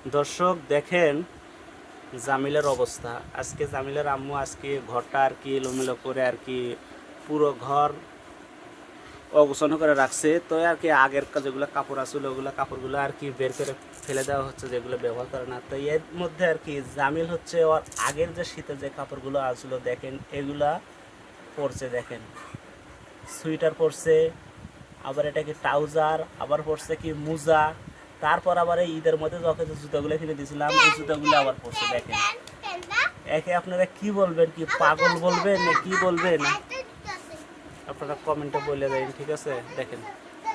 দর্শক দেখেন জামিলের অবস্থা। আজকে জামিলের আম্মু আজকে ঘরটা আর কি এলোমেলো করে আর কি পুরো ঘর অগোছালো করে রাখছে। তো আর কি আগের যেগুলো কাপড় আসলে ওগুলো কাপড়গুলো আর কি বের করে ফেলে দেওয়া হচ্ছে, যেগুলো ব্যবহার করে না। তো এর মধ্যে আর কি জামিল হচ্ছে ওর আগের যে শীতের যে কাপড়গুলো আসলো দেখেন এগুলা পরছে, দেখেন সোয়েটার পরছে, আবার এটা কি ট্রাউজার, আবার পরছে কি মোজা, তারপর আবার এই ঈদের মধ্যে যখন জুতাগুলো কিনে দিয়েছিলাম এই জুতাগুলো আবার পরছে। দেখেন একে আপনারা কি বলবেন, কি পাগল বলবেন না কি বলবেন আপনারা কমেন্টে বলে দেন, ঠিক আছে? দেখেন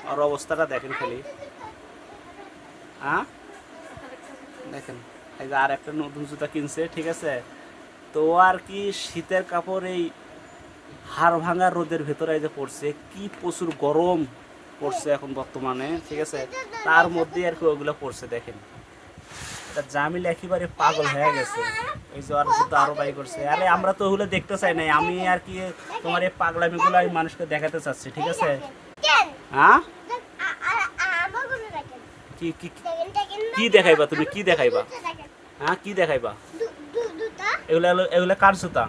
আর অবস্থাটা দেখেন খালি, হ্যাঁ দেখেন এই যে আর একটা নতুন জুতা কিনছে, ঠিক আছে? তো আর কি শীতের কাপড় এই হাড় ভাঙা রোদের ভেতরে এই যে পড়ছে, কি প্রচুর গরম পড়ছে এখন বর্তমানে, ঠিক আছে? তার মধ্যে আর কি ওগুলো পড়ছে। দেখেন জামিল একেবারে পাগল হয়ে গেছে, এই যে আর জুতো আরো বাই করছে। আরে আমরা তো ওগুলো দেখতে চাই নাই, আমি আর কি তোমার এই পাগলামিগুলো আমি মানুষকে দেখাতে চাচ্ছি, ঠিক আছে? হ্যাঁ কি কি কি দেখাইবা তুমি, কি দেখাইবা? হ্যাঁ কি দেখাইবা? এগুলা এগুলা কার জুতা?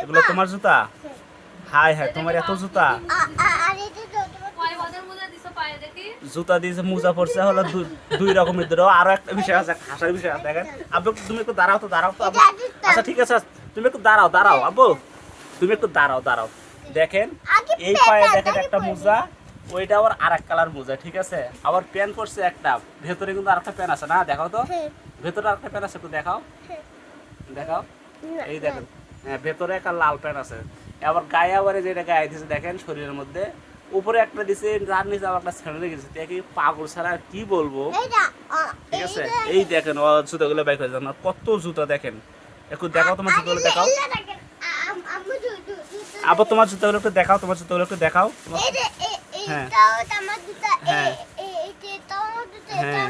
এগুলো তোমার জুতা? হাই হাই তোমার এত জুতা? জুতা দিয়েছে, মোজা পড়ছে হলো দুই রকমের ধরো। আরো একটা বিষয় আছে, হাসার বিষয় আছে। দেখেন আব্বু তুমি একটু দাঁড়াও তো, দাঁড়াও তো আব্বু। আচ্ছা ঠিক আছে তুমি একটু দাঁড়াও, দাঁড়াও আব্বু তুমি একটু দাঁড়াও, দাঁড়াও। দেখেন এই পায়ে দেখেন একটা মোজা, ওইটা আবার আর এক কালার মোজা, ঠিক আছে? আবার প্যান্ট পরছে একটা, ভেতরে কিন্তু আরেকটা প্যান্ট আছে না, দেখাও তো ভেতরে আরেকটা প্যান্ট আছে, একটু দেখাও, দেখাও। এই দেখেন হ্যাঁ ভেতরে একটা লাল প্যান্ট আছে। আবার গায়ে আবার যেটা গায়ে দিয়েছে দেখেন শরীরের মধ্যে, উপরে একটা দিছে, যার নিচে আবার একটা ছেড়ে রেখেছে। দেখি পাগল ছাড়া আর কি বলবো, ঠিক আছে? এই দেখেন ও জুতাগুলো বাইক হয়ে যান, কত জুতা দেখেন। একটু দেখাও তোমার জুতাগুলো, দেখাও আবার তোমার জুতাগুলো একটু দেখাও, তোমার জুতাগুলো একটু দেখাও। হ্যাঁ হ্যাঁ হ্যাঁ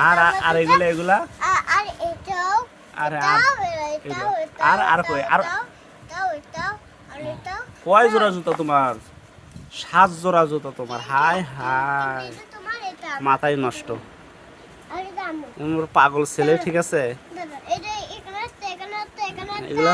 আর আর এগুলা এগুলা আর আর আর কই আর কয় জোড়া জুতা তোমার? 7 জোড়া জুতা তোমার। হাই হাই মাথায় নষ্ট, পাগল ছেলে, ঠিক আছে? এগুলা